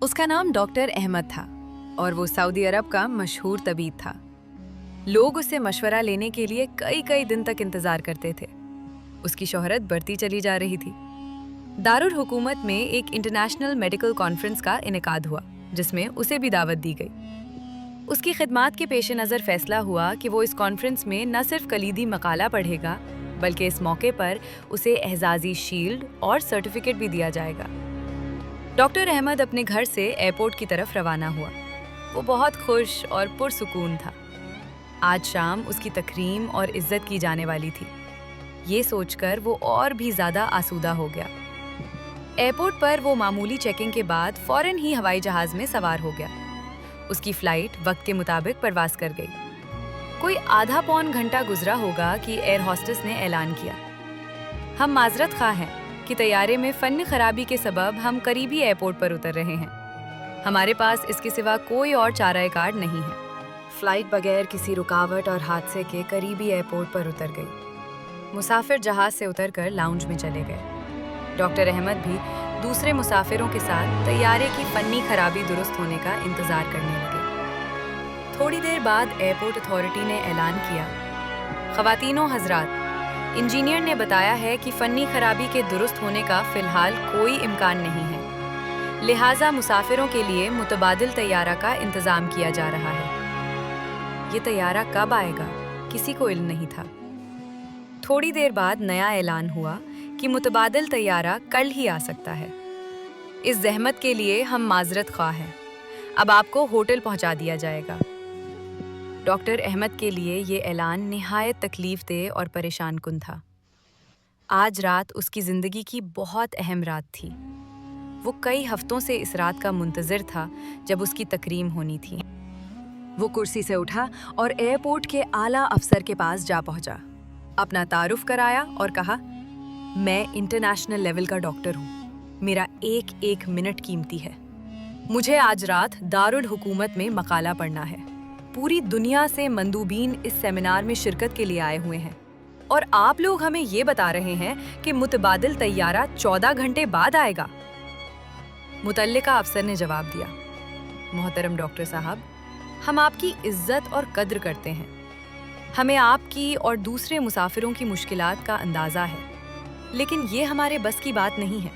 उसका नाम डॉक्टर अहमद था और वो सऊदी अरब का मशहूर तबीब था। लोग उससे मशवरा लेने के लिए कई कई दिन तक इंतजार करते थे। उसकी शोहरत बढ़ती चली जा रही थी। दारुल हुकूमत में एक इंटरनेशनल मेडिकल कॉन्फ्रेंस का इनेकाद हुआ, जिसमें उसे भी दावत दी गई। उसकी खिदमात के पेश नज़र फैसला हुआ कि वो इस कॉन्फ्रेंस में न सिर्फ कलीदी मकाला पढ़ेगा, बल्कि इस मौके पर उसे एहजाजी शील्ड और सर्टिफिकेट भी दिया जाएगा। डॉक्टर अहमद अपने घर से एयरपोर्ट की तरफ रवाना हुआ। वो बहुत खुश और पुरसुकून था। आज शाम उसकी तकरीम और इज्जत की जाने वाली थी। ये सोचकर वो और भी ज़्यादा आसूदा हो गया। एयरपोर्ट पर वो मामूली चेकिंग के बाद फौरन ही हवाई जहाज़ में सवार हो गया। उसकी फ़्लाइट वक्त के मुताबिक परवाज़ कर गई। कोई आधा पौन घंटा गुजरा होगा कि एयर होस्टेस ने ऐलान किया, हम माजरत ख़्वाह हैं कि तैयारे में फ़नी खराबी के सबब हम करीबी एयरपोर्ट पर उतर रहे हैं। हमारे पास इसके सिवा कोई और चारा कार्ड नहीं है। फ़्लाइट बगैर किसी रुकावट और हादसे के करीबी एयरपोर्ट पर उतर गई। मुसाफिर जहाज़ से उतरकर लाउंज में चले गए। डॉक्टर अहमद भी दूसरे मुसाफिरों के साथ तैयारे की फ़नी खराबी दुरुस्त होने का इंतज़ार करने लगे। थोड़ी देर बाद एयरपोर्ट अथॉरिटी ने ऐलान किया, ख़वातीनो हज़रात, इंजीनियर ने बताया है कि फ़नी खराबी के दुरुस्त होने का फ़िलहाल कोई इम्कान नहीं है, लिहाजा मुसाफिरों के लिए मुतबादिल तैयारा का इंतज़ाम किया जा रहा है। ये तैयारा कब आएगा, किसी को इल्म नहीं था। थोड़ी देर बाद नया ऐलान हुआ कि मुतबादिल तैयारा कल ही आ सकता है। इस ज़हमत के लिए हम माजरत ख़्वाह हैं। अब आपको होटल पहुंचा दिया जाएगा। डॉक्टर अहमद के लिए ये ऐलान निहायत तकलीफ दे और परेशान कुन था। आज रात उसकी ज़िंदगी की बहुत अहम रात थी। वो कई हफ्तों से इस रात का मुंतज़िर था जब उसकी तकरीम होनी थी। वो कुर्सी से उठा और एयरपोर्ट के आला अफसर के पास जा पहुंचा। अपना तारुफ कराया और कहा, मैं इंटरनेशनल लेवल का डॉक्टर हूँ। मेरा एक एक मिनट कीमती है। मुझे आज रात दारुल हुकूमत में मकाला पढ़ना है। पूरी दुनिया से मंदूबीन इस सेमिनार में शिरकत के लिए आए हुए हैं और आप लोग हमें ये बता रहे हैं कि मुतबादिल तैयारा 14 घंटे बाद आएगा। मुतल्लिका अफसर ने जवाब दिया, मोहतरम डॉक्टर साहब, हम आपकी इज्जत और कद्र करते हैं। हमें आपकी और दूसरे मुसाफिरों की मुश्किलात का अंदाज़ा है, लेकिन ये हमारे बस की बात नहीं है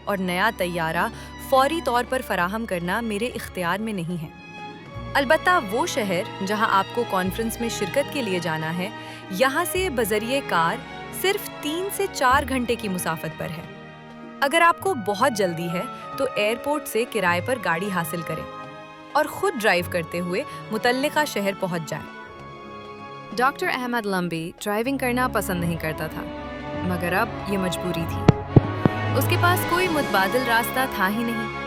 और नया तैयारा फौरी तौर पर फराहम करना मेरे इख्तियार में नहीं है। अलबत्ता वो शहर जहां आपको कॉन्फ्रेंस में शिरकत के लिए जाना है, यहाँ से बजरिए कार सिर्फ 3 से 4 घंटे की मुसाफत पर है। अगर आपको बहुत जल्दी है तो एयरपोर्ट से किराए पर गाड़ी हासिल करें और खुद ड्राइव करते हुए मुतल्लिका शहर पहुंच जाएं। डॉक्टर अहमद लंबी ड्राइविंग करना पसंद नहीं करता था, मगर अब ये मजबूरी थी। उसके पास कोई मुतबादिल रास्ता था ही नहीं।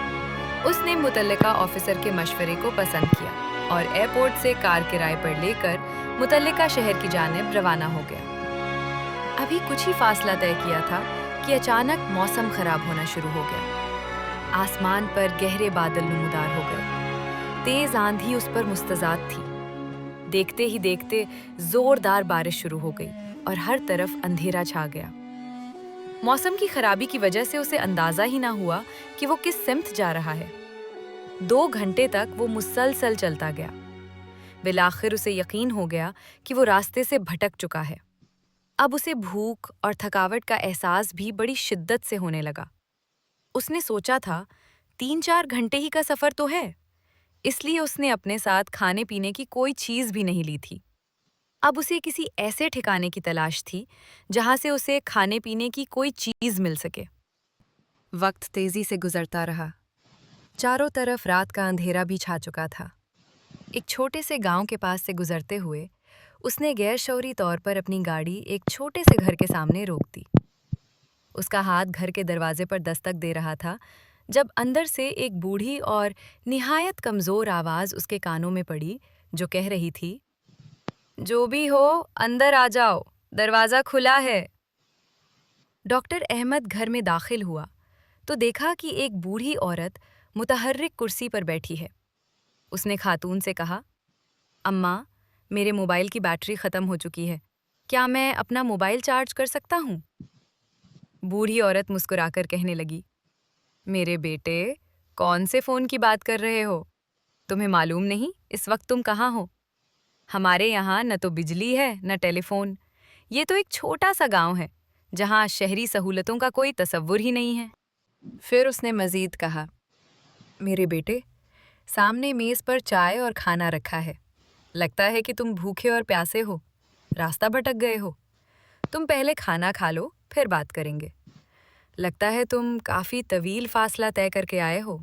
उसने मुतल्लिका ऑफिसर के मशवरे को पसंद किया और एयरपोर्ट से कार किराए पर लेकर मुतल्लिका शहर की जानिब रवाना हो गया। अभी कुछ ही फासला तय किया था कि अचानक मौसम खराब होना शुरू हो गया। आसमान पर गहरे बादल नमूदार हो गए। तेज आंधी उस पर मुस्तज़ाद थी। देखते ही देखते जोरदार बारिश शुरू हो गई और हर तरफ अंधेरा छा गया। मौसम की खराबी की वजह से उसे अंदाजा ही ना हुआ कि वो किस सिमत जा रहा है। 2 घंटे तक वो मुसलसल चलता गया। बिलाखिर उसे यकीन हो गया कि वो रास्ते से भटक चुका है। अब उसे भूख और थकावट का एहसास भी बड़ी शिद्दत से होने लगा। उसने सोचा था, 3-4 घंटे ही का सफ़र तो है, इसलिए उसने अपने साथ खाने पीने की कोई चीज़ भी नहीं ली थी। अब उसे किसी ऐसे ठिकाने की तलाश थी जहां से उसे खाने पीने की कोई चीज मिल सके। वक्त तेजी से गुजरता रहा। चारों तरफ रात का अंधेरा भी छा चुका था। एक छोटे से गांव के पास से गुजरते हुए उसने गैर शौरी तौर पर अपनी गाड़ी एक छोटे से घर के सामने रोक दी। उसका हाथ घर के दरवाजे पर दस्तक दे रहा था जब अंदर से एक बूढ़ी और निहायत कमजोर आवाज उसके कानों में पड़ी, जो कह रही थी, जो भी हो अंदर आ जाओ, दरवाजा खुला है। डॉक्टर अहमद घर में दाखिल हुआ तो देखा कि एक बूढ़ी औरत मुतहर्रिक कुर्सी पर बैठी है। उसने खातून से कहा, अम्मा, मेरे मोबाइल की बैटरी ख़त्म हो चुकी है, क्या मैं अपना मोबाइल चार्ज कर सकता हूँ? बूढ़ी औरत मुस्कुराकर कहने लगी, मेरे बेटे, कौन से फ़ोन की बात कर रहे हो? तुम्हें मालूम नहीं इस वक्त तुम कहाँ हो? हमारे यहाँ न तो बिजली है न टेलीफोन। ये तो एक छोटा सा गांव है जहाँ शहरी सहूलतों का कोई तसव्वुर ही नहीं है। फिर उसने मज़ीद कहा, मेरे बेटे, सामने मेज़ पर चाय और खाना रखा है। लगता है कि तुम भूखे और प्यासे हो, रास्ता भटक गए हो। तुम पहले खाना खा लो, फिर बात करेंगे। लगता है तुम काफ़ी तवील फासला तय करके आए हो।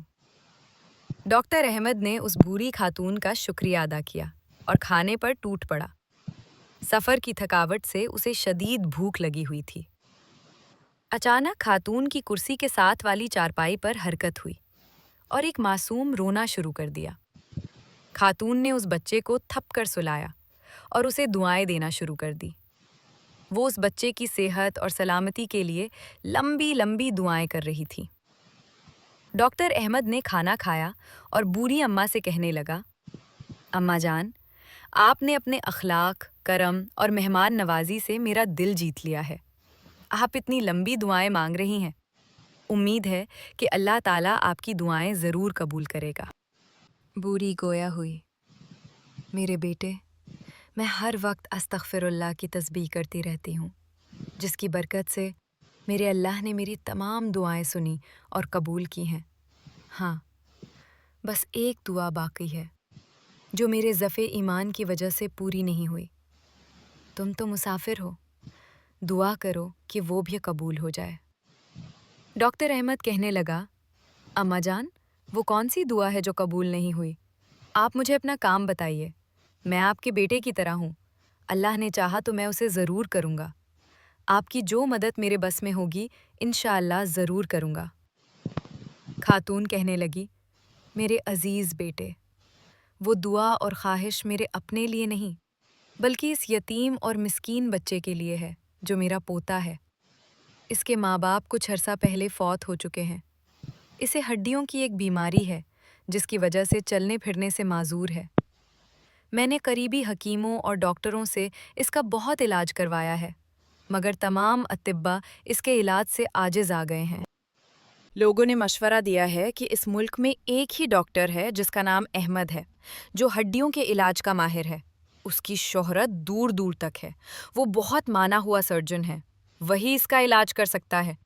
डॉक्टर अहमद ने उस बूढ़ी खातून का शुक्रिया अदा किया और खाने पर टूट पड़ा। सफ़र की थकावट से उसे शदीद भूख लगी हुई थी। अचानक खातून की कुर्सी के साथ वाली चारपाई पर हरकत हुई और एक मासूम रोना शुरू कर दिया। खातून ने उस बच्चे को थपकर सुलाया और उसे दुआएं देना शुरू कर दी। वो उस बच्चे की सेहत और सलामती के लिए लंबी लंबी दुआएं कर रही थी। डॉक्टर अहमद ने खाना खाया और बूढ़ी अम्मा से कहने लगा, अम्मा जान, आपने अपने अखलाक, करम और मेहमान नवाजी से मेरा दिल जीत लिया है। आप इतनी लंबी दुआएं मांग रही हैं। उम्मीद है कि अल्लाह ताला आपकी दुआएं ज़रूर कबूल करेगा। बूढ़ी गोया हुई, मेरे बेटे, मैं हर वक्त अस्तगफिरुल्लाह की तस्बीह करती रहती हूँ, जिसकी बरकत से मेरे अल्लाह ने मेरी तमाम दुआएं सुनी और कबूल की हैं। हाँ, बस एक दुआ बाकी है जो मेरे ज़फ़े ईमान की वजह से पूरी नहीं हुई। तुम तो मुसाफिर हो, दुआ करो कि वो भी कबूल हो जाए। डॉक्टर अहमद कहने लगा, अम्मा जान, वो कौन सी दुआ है जो कबूल नहीं हुई? आप मुझे अपना काम बताइए। मैं आपके बेटे की तरह हूँ। अल्लाह ने चाहा तो मैं उसे ज़रूर करूँगा। आपकी जो मदद मेरे बस में होगी, इंशाअल्लाह ज़रूर करूँगा। खातून कहने लगी, मेरे अज़ीज़ बेटे, वो दुआ और ख्वाहिश मेरे अपने लिए नहीं, बल्कि इस यतीम और मिस्कीन बच्चे के लिए है जो मेरा पोता है। इसके माँ बाप कुछ अरसा पहले फौत हो चुके हैं। इसे हड्डियों की एक बीमारी है जिसकी वजह से चलने फिरने से माजूर है। मैंने करीबी हकीमों और डॉक्टरों से इसका बहुत इलाज करवाया है, मगर तमाम अतिब्बा इसके इलाज से आजिज़ आ गए हैं। लोगों ने मशवरा दिया है कि इस मुल्क में एक ही डॉक्टर है जिसका नाम अहमद है, जो हड्डियों के इलाज का माहिर है। उसकी शोहरत दूर दूर तक है। वो बहुत माना हुआ सर्जन है। वही इसका इलाज कर सकता है,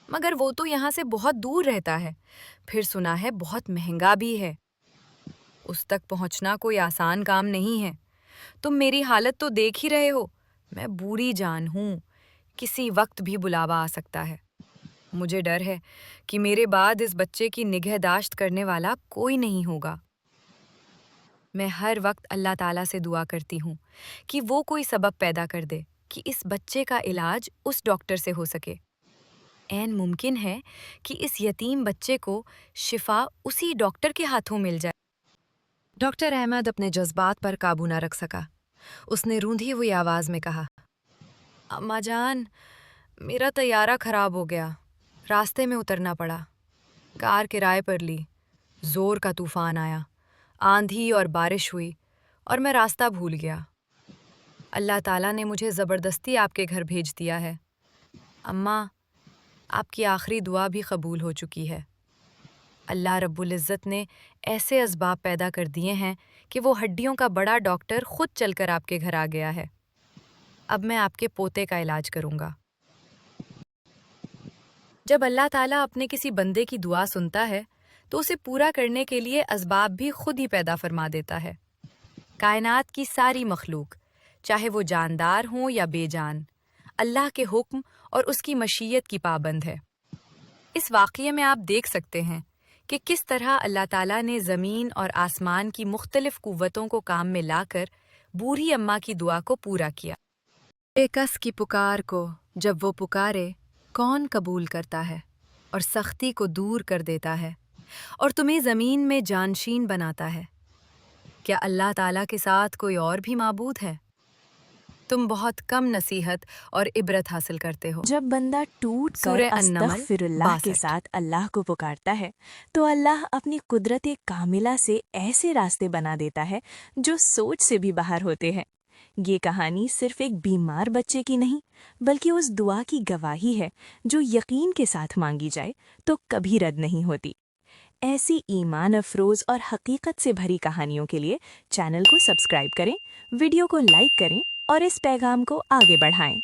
मगर वो तो यहाँ से बहुत दूर रहता है। फिर सुना है बहुत महंगा भी है। उस तक पहुँचना कोई आसान काम नहीं है। तुम मेरी हालत तो देख ही रहे हो। मैं बूढ़ी जान हूँ, किसी वक्त भी बुलावा आ सकता है। मुझे डर है कि मेरे बाद इस बच्चे की निगहदाश्त करने वाला कोई नहीं होगा। मैं हर वक्त अल्लाह ताला से दुआ करती हूँ कि वो कोई सबब पैदा कर दे कि इस बच्चे का इलाज उस डॉक्टर से हो सके। ऐन मुमकिन है कि इस यतीम बच्चे को शिफा उसी डॉक्टर के हाथों मिल जाए। डॉक्टर अहमद अपने जज्बात पर काबू न रख सका। उसने रूंधी हुई आवाज़ में कहा, अम्मा जान, मेरा तैयारा खराब हो गया। रास्ते में उतरना पड़ा। कार किराए पर ली। ज़ोर का तूफ़ान आया, आंधी और बारिश हुई और मैं रास्ता भूल गया। अल्लाह ताला ने मुझे ज़बरदस्ती आपके घर भेज दिया है। अम्मा, आपकी आखिरी दुआ भी कबूल हो चुकी है। अल्लाह रब्बुल इज़्ज़त ने ऐसे असबाब पैदा कर दिए हैं कि वो हड्डियों का बड़ा डॉक्टर खुद चलकर आपके घर आ गया है। अब मैं आपके पोते का इलाज करूँगा। जब अल्लाह ताला अपने किसी बंदे की दुआ सुनता है तो उसे पूरा करने के लिए असबाब भी खुद ही पैदा फरमा देता है। कायनात की सारी मखलूक, चाहे वो जानदार हों या बेजान, अल्लाह के हुक्म और उसकी मशीयत की पाबंद है। इस वाक़ये में आप देख सकते हैं कि किस तरह अल्लाह ताला ने ज़मीन और आसमान की मुख्तलिफ कुव्वतों को काम में लाकर बूढ़ी अम्मा की दुआ को पूरा किया। बेकस की पुकार को जब वो पुकारे, कौन कबूल करता है और सख्ती को दूर कर देता है और तुम्हें ज़मीन में जानशीन बनाता है। क्या अल्लाह ताला के साथ कोई और भी माबूद है? तुम बहुत कम नसीहत और इबरत हासिल करते हो। जब बंदा टूट कर सूरह अन्नमल अस्तगफिरुल्लाह के 62। साथ अल्लाह को पुकारता है तो अल्लाह अपनी कुदरत कामिला से ऐसे रास्ते बना देता है जो सोच से भी बाहर होते हैं। ये कहानी सिर्फ एक बीमार बच्चे की नहीं, बल्कि उस दुआ की गवाही है जो यकीन के साथ मांगी जाए तो कभी रद्द नहीं होती। ऐसी ईमान अफरोज़ और हकीकत से भरी कहानियों के लिए चैनल को सब्सक्राइब करें, वीडियो को लाइक करें और इस पैगाम को आगे बढ़ाएं।